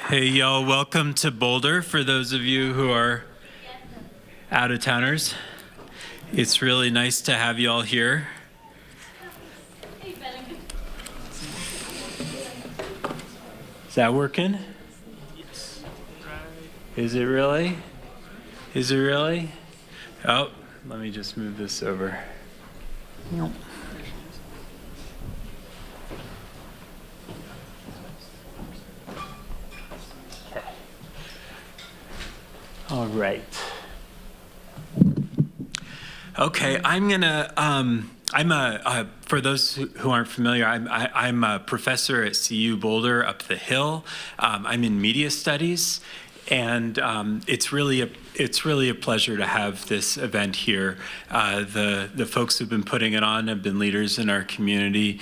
Hey y'all, welcome to Boulder for those of you who are out-of-towners. It's really nice to have you all here. Is that working? Yes. Is it really? Is it really? Oh, let me just move this over. Nope. All right. Okay, I'm gonna. For those who aren't familiar, I'm a professor at CU Boulder up the hill. I'm in media studies, and it's really a pleasure to have this event here. The folks who've been putting it on have been leaders in our community,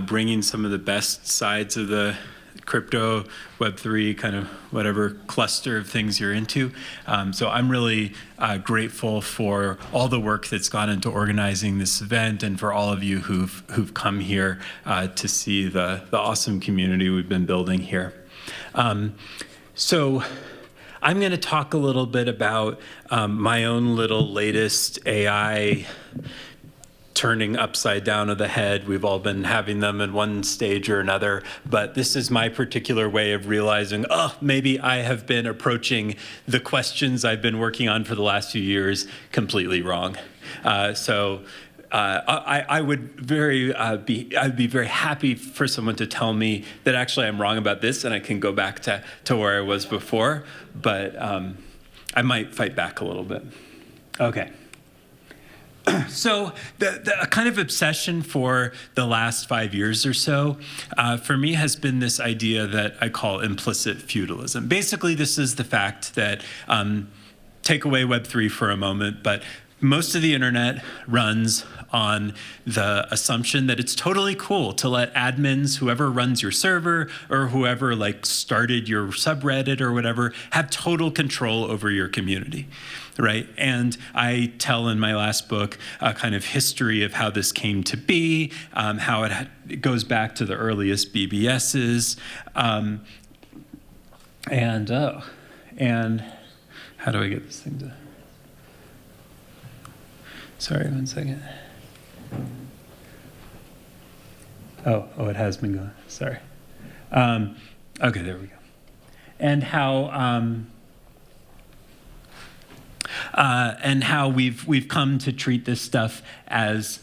bringing some of the best sides of the crypto, Web3, kind of whatever cluster of things you're into. So I'm really grateful for all the work that's gone into organizing this event and for all of you who've come here to see the awesome community we've been building here. So I'm going to talk a little bit about my own little latest AI turning upside down of the head. We've all been having them in one stage or another, but this is my particular way of realizing, oh, maybe I have been approaching the questions I've been working on for the last few years completely wrong. I would be very happy for someone to tell me that actually I'm wrong about this and I can go back to where I was before, but I might fight back a little bit. Okay. So the kind of obsession for the last 5 years or so for me has been this idea that I call implicit feudalism. Basically, this is the fact that, take away Web3 for a moment, but most of the internet runs on the assumption that it's totally cool to let admins, whoever runs your server or whoever started your subreddit or whatever, have total control over your community, right? And I tell in my last book a kind of history of how this came to be, how it goes back to the earliest BBSs, and how do I get this thing to? Sorry, 1 second. Oh, it has been going. Sorry. Okay, there we go. And how we've come to treat this stuff as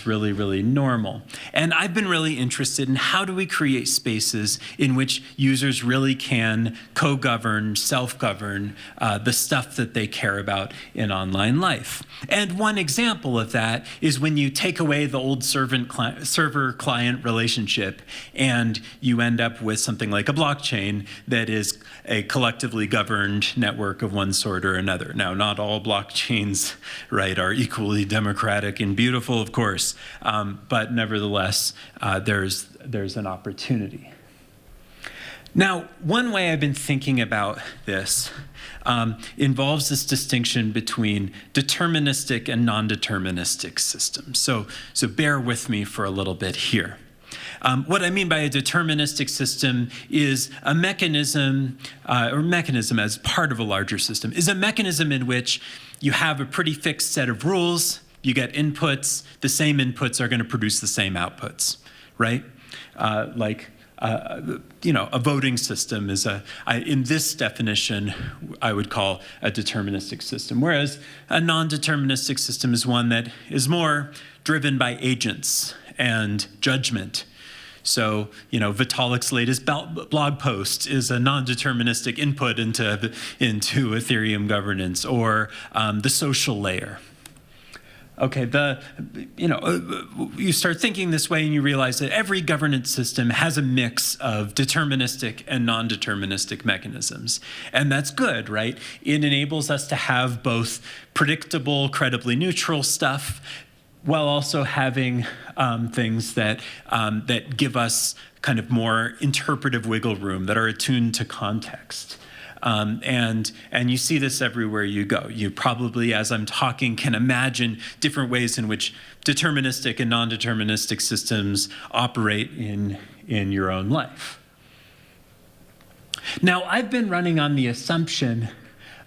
really, really normal. And I've been really interested in how do we create spaces in which users really can co-govern, self-govern the stuff that they care about in online life. And one example of that is when you take away the old server-client relationship and you end up with something like a blockchain that is a collectively governed network of one sort or another. Now, not all blockchains, right, are equally democratic and beautiful, of course, but nevertheless, there's an opportunity. Now, one way I've been thinking about this involves this distinction between deterministic and non-deterministic systems. So bear with me for a little bit here. What I mean by a deterministic system is a mechanism, or mechanism as part of a larger system, is a mechanism in which you have a pretty fixed set of rules, you get inputs, the same inputs are going to produce the same outputs, right? A voting system is in this definition, I would call a deterministic system, whereas a non-deterministic system is one that is more driven by agents and judgment. So, Vitalik's latest blog post is a non-deterministic input into Ethereum governance, or the social layer. Okay, you start thinking this way and you realize that every governance system has a mix of deterministic and non-deterministic mechanisms. And that's good, right? It enables us to have both predictable, credibly neutral stuff while also having things that give us kind of more interpretive wiggle room, that are attuned to context. And you see this everywhere you go. You probably, as I'm talking, can imagine different ways in which deterministic and non-deterministic systems operate in your own life. Now, I've been running on the assumption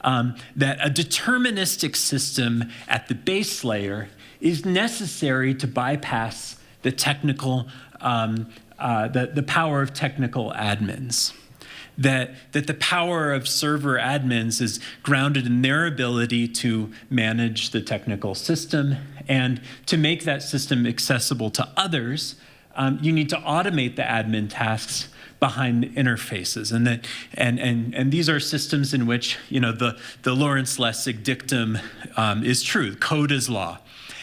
that a deterministic system at the base layer is necessary to bypass the technical, the power of technical admins. That the power of server admins is grounded in their ability to manage the technical system, and to make that system accessible to others, you need to automate the admin tasks behind the interfaces, and these are systems in which the Lawrence Lessig dictum is true. Code is law.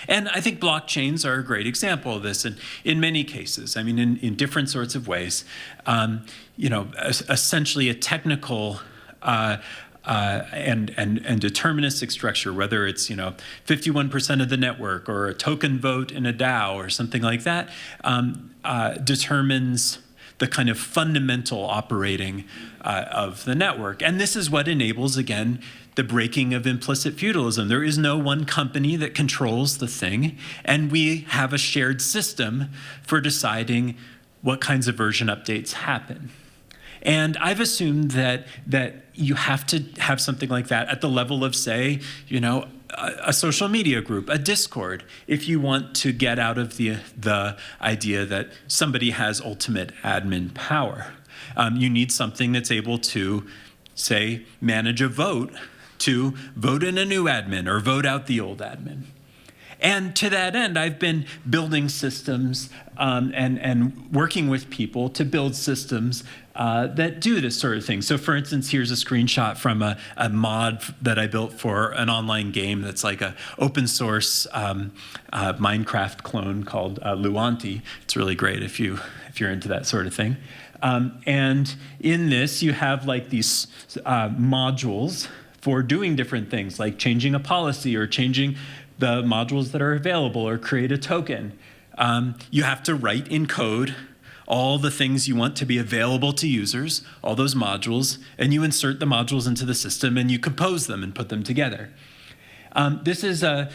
And I think blockchains are a great example of this in many cases. I mean, in different sorts of ways. Essentially a technical and deterministic structure, whether it's 51% of the network or a token vote in a DAO or something like that, determines the kind of fundamental operating of the network. And this is what enables, again, the breaking of implicit feudalism. There is no one company that controls the thing, and we have a shared system for deciding what kinds of version updates happen. And I've assumed that you have to have something like that at the level of, say, a social media group, a Discord, if you want to get out of the idea that somebody has ultimate admin power. You need something that's able to, say, manage a vote, to vote in a new admin or vote out the old admin. And to that end, I've been building systems and working with people to build systems that do this sort of thing. So for instance, here's a screenshot from a mod that I built for an online game that's like an open source Minecraft clone called Luanti. It's really great if you're into that sort of thing. And in this, you have like these modules for doing different things, like changing a policy or changing the modules that are available or create a token. You have to write in code all the things you want to be available to users, all those modules, and you insert the modules into the system and you compose them and put them together. This is a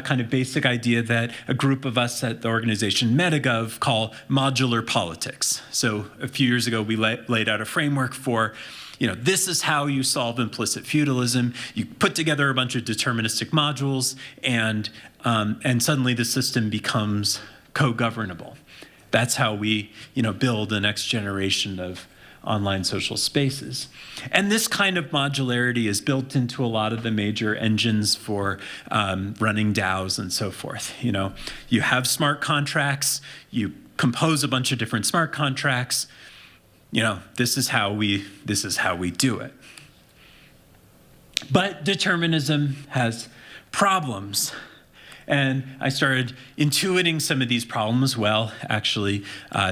kind of basic idea that a group of us at the organization Metagov call modular politics. So a few years ago, we laid out a framework for this is how you solve implicit feudalism. You put together a bunch of deterministic modules, and suddenly the system becomes co-governable. That's how we, build the next generation of online social spaces. And this kind of modularity is built into a lot of the major engines for running DAOs and so forth. You have smart contracts. You compose a bunch of different smart contracts. This is how we do it. But determinism has problems. And I started intuiting some of these problems while actually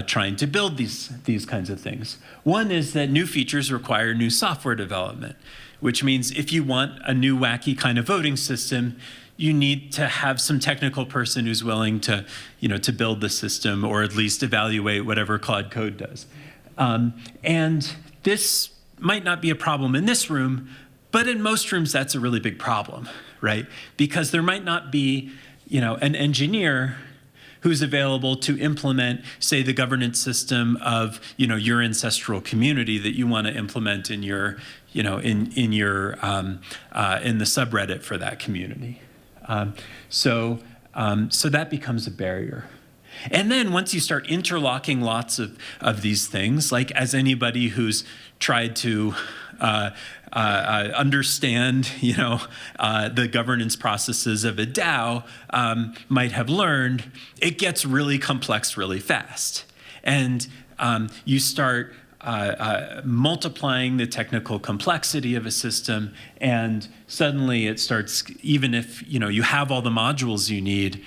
trying to build these kinds of things. One is that new features require new software development, which means if you want a new wacky kind of voting system, you need to have some technical person who's willing to, to build the system or at least evaluate whatever Claude Code does. And this might not be a problem in this room, but in most rooms that's a really big problem, right? Because there might not be, an engineer who's available to implement, say, the governance system of, your ancestral community that you want to implement in your, in the subreddit for that community. So that becomes a barrier. And then once you start interlocking lots of these things, like as anybody who's tried to understand, the governance processes of a DAO might have learned, it gets really complex really fast. And you start multiplying the technical complexity of a system, and suddenly it starts, even if you have all the modules you need,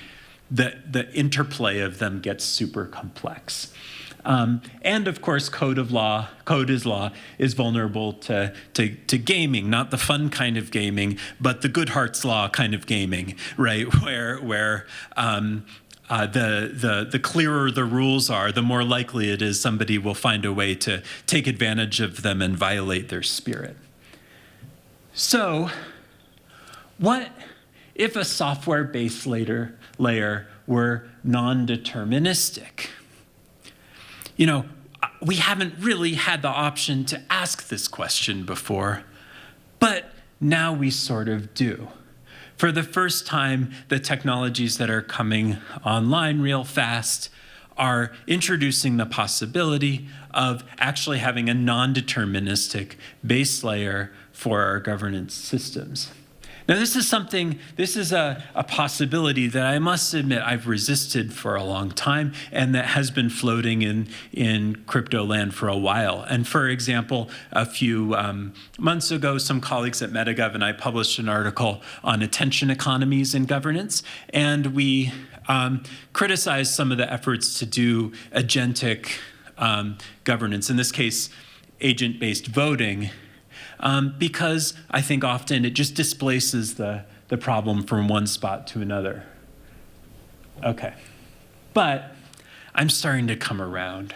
the interplay of them gets super complex. And of course, code is law, is vulnerable to gaming, not the fun kind of gaming, but the Goodhart's law kind of gaming, right? Where the clearer the rules are, the more likely it is somebody will find a way to take advantage of them and violate their spirit. So, what if a software base layer were non-deterministic? we haven't really had the option to ask this question before, but now we sort of do. For the first time, the technologies that are coming online real fast are introducing the possibility of actually having a non-deterministic base layer for our governance systems. Now, this is a possibility that I must admit I've resisted for a long time, and that has been floating in crypto land for a while. And for example, a few months ago, some colleagues at Metagov and I published an article on attention economies in governance, and we criticized some of the efforts to do agentic governance, in this case, agent-based voting, because I think often it just displaces the problem from one spot to another. Okay, but I'm starting to come around.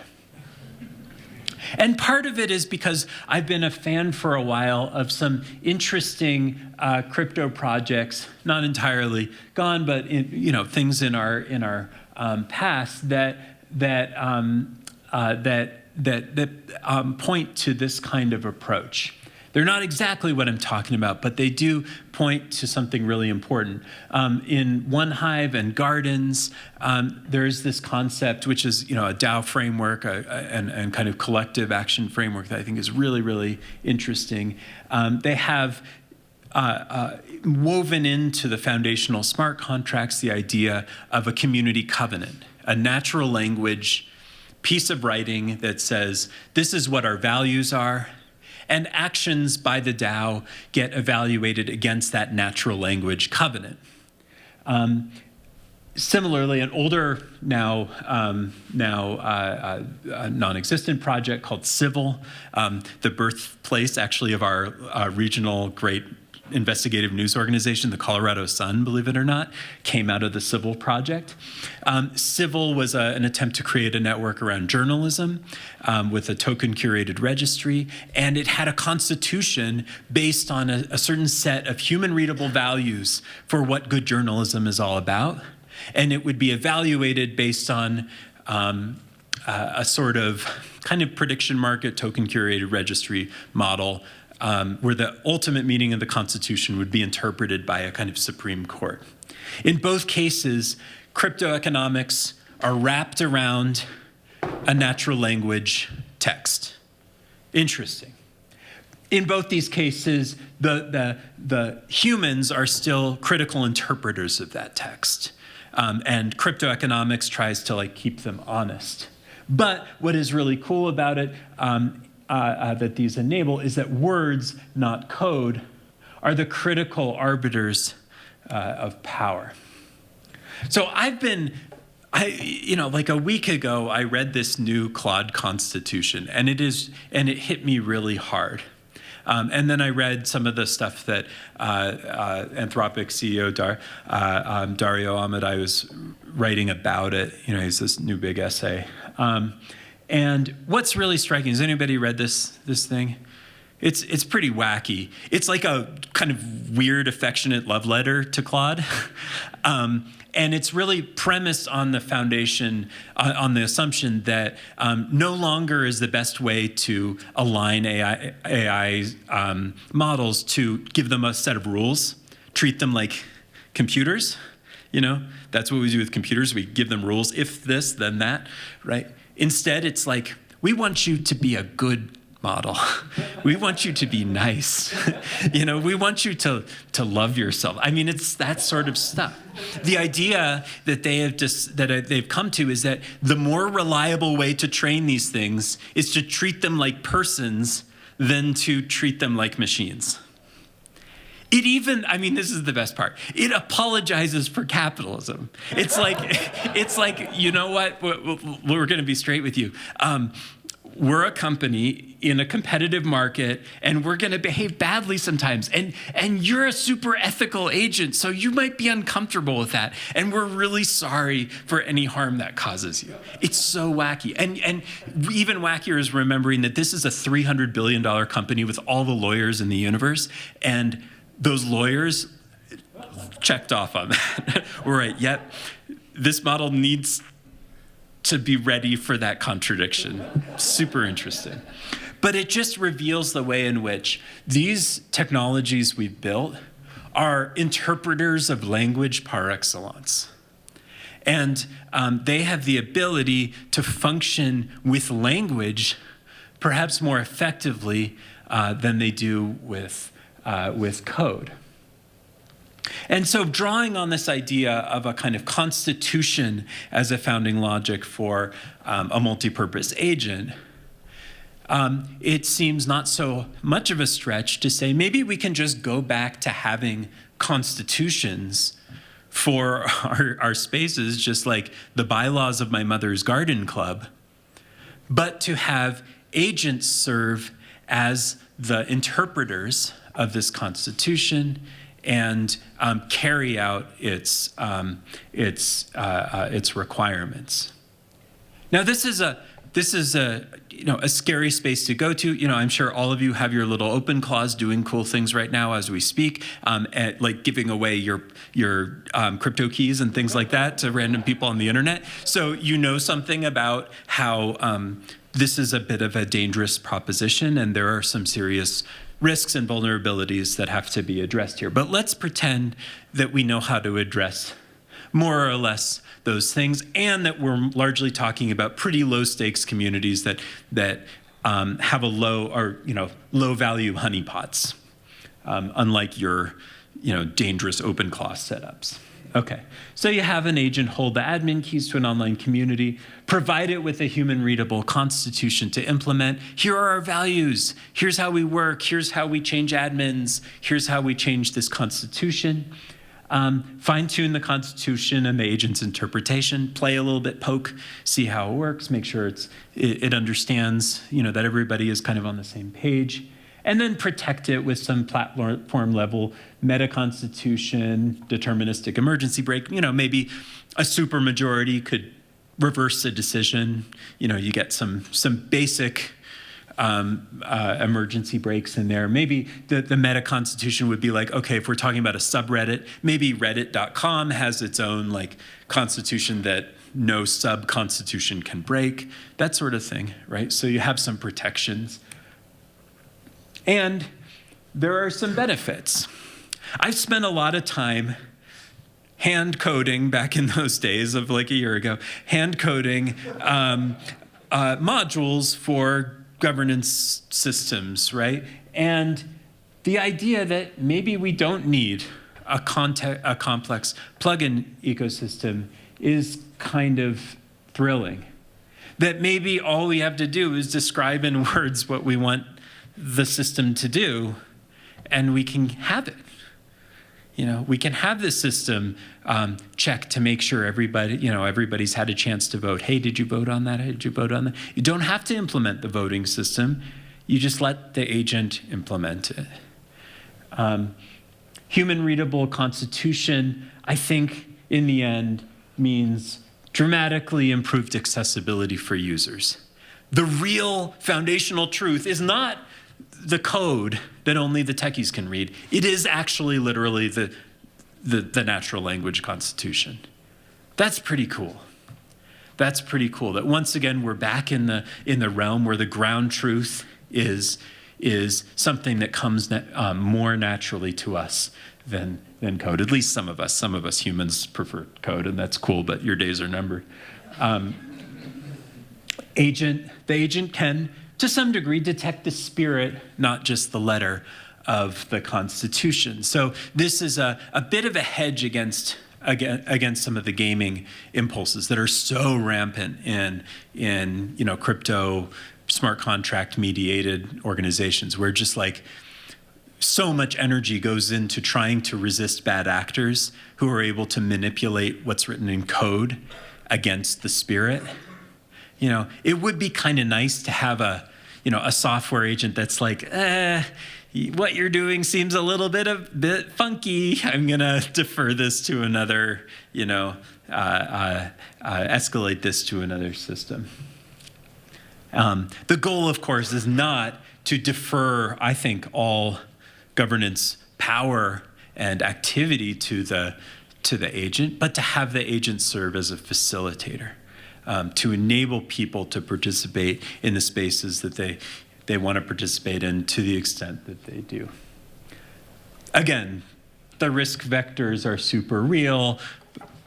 And part of it is because I've been a fan for a while of some interesting crypto projects, not entirely gone, but things in our past that point to this kind of approach. They're not exactly what I'm talking about, but they do point to something really important. In OneHive and Gardens, there is this concept, which is a DAO framework and kind of collective action framework that I think is really, really interesting. They have woven into the foundational smart contracts the idea of a community covenant, a natural language piece of writing that says, this is what our values are, and actions by the DAO get evaluated against that natural language covenant. Similarly, an older, now non-existent project called Civil, the birthplace actually of our regional great investigative news organization, the Colorado Sun, believe it or not, came out of the Civil project. Civil was an attempt to create a network around journalism with a token curated registry, and it had a constitution based on a certain set of human-readable values for what good journalism is all about. And it would be evaluated based on a sort of kind of prediction market token curated registry model, where the ultimate meaning of the Constitution would be interpreted by a kind of Supreme Court. In both cases, crypto economics are wrapped around a natural language text. Interesting. In both these cases, the humans are still critical interpreters of that text. And crypto economics tries to keep them honest. But what is really cool about it, that these enable, is that words, not code, are the critical arbiters of power. So like a week ago, I read this new Claude Constitution, and it hit me really hard. And then I read some of the stuff that Anthropic CEO Dario Amodei was writing about it. He's this new big essay. And what's really striking, has anybody read this thing? It's pretty wacky. It's like a kind of weird, affectionate love letter to Claude. And it's really premised on the foundation, on the assumption that no longer is the best way to align AI models to give them a set of rules, treat them like computers. That's what we do with computers. We give them rules, if this, then that, right? Instead, it's like, we want you to be a good model. We want you to be nice. We want you to love yourself. I mean, it's that sort of stuff. The idea that they've come to is that the more reliable way to train these things is to treat them like persons than to treat them like machines. It even, this is the best part, it apologizes for capitalism. It's like, you know what, we're going to be straight with you. We're a company in a competitive market, and we're going to behave badly sometimes. And you're a super ethical agent, so you might be uncomfortable with that. And we're really sorry for any harm that causes you. It's so wacky. And even wackier is remembering that this is a $300 billion company with all the lawyers in the universe. And those lawyers checked off on that. We're right, yep, this model needs to be ready for that contradiction. Super interesting. But it just reveals the way in which these technologies we've built are interpreters of language par excellence. And they have the ability to function with language perhaps more effectively than they do with code. And so drawing on this idea of a kind of constitution as a founding logic for a multi-purpose agent, it seems not so much of a stretch to say maybe we can just go back to having constitutions for our spaces, just like the bylaws of my mother's garden club, but to have agents serve as the interpreters of this constitution and carry out its requirements. Now, this is a scary space to go to. I'm sure all of you have your little open clause doing cool things right now as we speak, like giving away your crypto keys and things like that to random people on the internet. So you know something about how this is a bit of a dangerous proposition, and there are some serious risks and vulnerabilities that have to be addressed here. But let's pretend that we know how to address more or less those things, and that we're largely talking about pretty low stakes communities that have a low value honeypots, unlike your dangerous open clause setups. Okay, so you have an agent hold the admin keys to an online community, provide it with a human-readable constitution to implement. Here are our values. Here's how we work. Here's how we change admins. Here's how we change this constitution. Fine-tune the constitution and the agent's interpretation, play a little bit, poke, see how it works, make sure it understands that everybody is kind of on the same page, and then protect it with some platform-level meta-constitution, deterministic emergency brake. Maybe a supermajority could reverse a decision. You get some basic emergency breaks in there. Maybe the meta constitution would be like, okay, if we're talking about a subreddit, maybe reddit.com has its own constitution that no sub-constitution can break, that sort of thing, right? So you have some protections. And there are some benefits. I've spent a lot of time hand coding back in those days of a year ago, hand coding modules for governance systems, right? And the idea that maybe we don't need a complex plugin ecosystem is kind of thrilling. That maybe all we have to do is describe in words what we want the system to do, and we can have it. We can have the system check to make sure everybody's had a chance to vote. Hey, did you vote on that? Did you vote on that? You don't have to implement the voting system. You just let the agent implement it. Human-readable constitution, I think, in the end, means dramatically improved accessibility for users. The real foundational truth is not the code that only the techies can read. It is actually literally the natural language constitution. That's pretty cool. That's pretty cool. That once again we're back in the realm where the ground truth is something that comes more naturally to us than code. At least some of us. Some of us humans prefer code, and that's cool. But your days are numbered. The agent can, to some degree, detect the spirit, not just the letter of the Constitution. So this is a bit of a hedge against some of the gaming impulses that are so rampant in crypto, smart contract mediated organizations, where just so much energy goes into trying to resist bad actors who are able to manipulate what's written in code against the spirit. It would be kind of nice to have a software agent that's what you're doing seems a little bit funky. I'm gonna defer this to another, escalate this to another system. The goal, of course, is not to defer, I think, all governance power and activity to the agent, but to have the agent serve as a facilitator. to enable people to participate in the spaces that they want to participate in to the extent that they do. Again, the risk vectors are super real,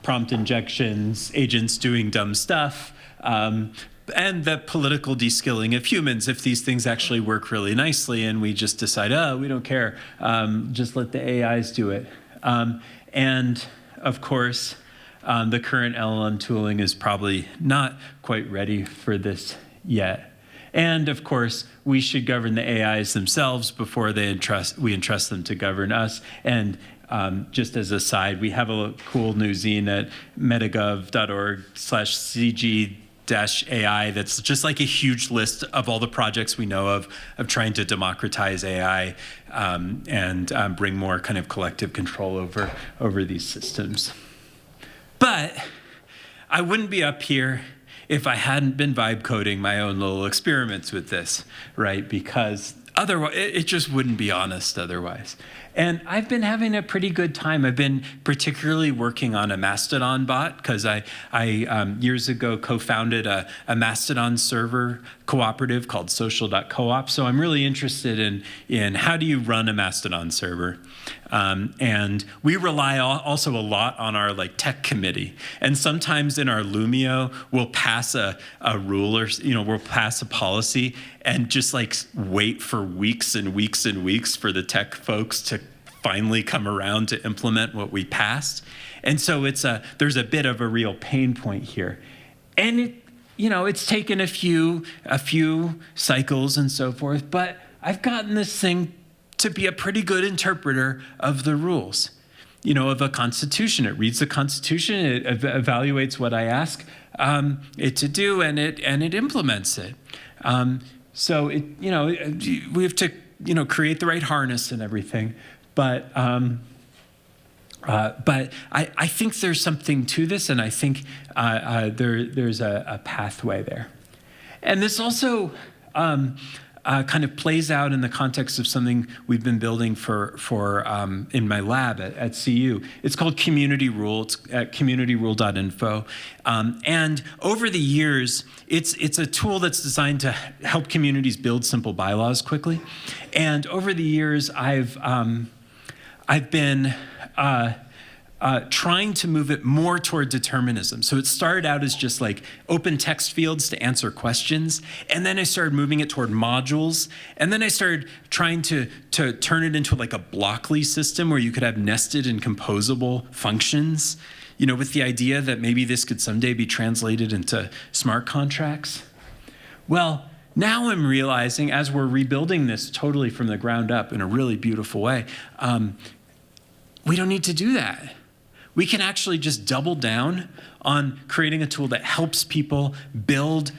prompt injections, agents doing dumb stuff, and the political de-skilling of humans if these things actually work really nicely and we just decide, oh, we don't care, just let the AIs do it. And of course, the current LLM tooling is probably not quite ready for this yet. And of course, we should govern the AIs themselves before we entrust them to govern us. And just as a side, we have a cool new zine at metagov.org/cg-AI that's just like a huge list of all the projects we know of trying to democratize AI and bring more kind of collective control over these systems. But I wouldn't be up here if I hadn't been vibe coding my own little experiments with this, right? Because otherwise, it just wouldn't be honest otherwise. And I've been having a pretty good time. I've been particularly working on a Mastodon bot because I years ago co-founded a Mastodon server cooperative called social.coop. So I'm really interested in how do you run a Mastodon server. And we rely also a lot on our tech committee. And sometimes in our Lumio, we'll pass a rule or, we'll pass a policy and just wait for weeks and weeks and weeks for the tech folks to finally come around to implement what we passed. And so there's a bit of a real pain point here. And it's taken a few cycles and so forth, but I've gotten this thing to be a pretty good interpreter of the rules, of a constitution. It reads the constitution, it evaluates what I ask it to do, and it implements it. So we have to create the right harness and everything, but I think there's something to this, and I think there's a pathway there. And this also kind of plays out in the context of something we've been building for in my lab at CU. It's called CommunityRule. It's at CommunityRule.info. And over the years, it's a tool that's designed to help communities build simple bylaws quickly. And over the years, I've been trying to move it more toward determinism. So it started out as just open text fields to answer questions. And then I started moving it toward modules. And then I started trying to turn it into a Blockly system where you could have nested and composable functions, with the idea that maybe this could someday be translated into smart contracts. Well, now I'm realizing as we're rebuilding this totally from the ground up in a really beautiful way, we don't need to do that. We can actually just double down on creating a tool that helps people build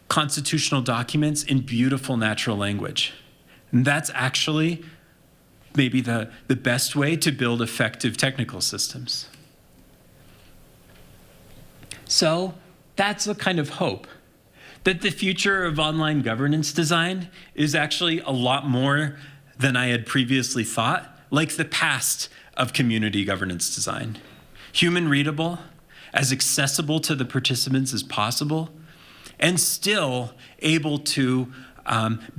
constitutional documents in beautiful natural language. And that's actually maybe the best way to build effective technical systems. So that's the kind of hope that the future of online governance design is actually a lot more than I had previously thought, like the past of community governance design. Human-readable, as accessible to the participants as possible, and still able to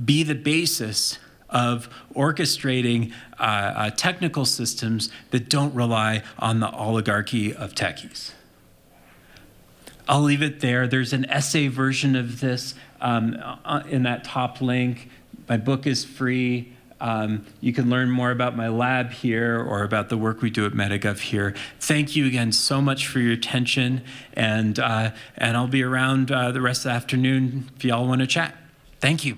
be the basis of orchestrating technical systems that don't rely on the oligarchy of techies. I'll leave it there. There's an essay version of this in that top link. My book is free. You can learn more about my lab here or about the work we do at Metagov here. Thank you again so much for your attention, and I'll be around the rest of the afternoon if y'all want to chat. Thank you.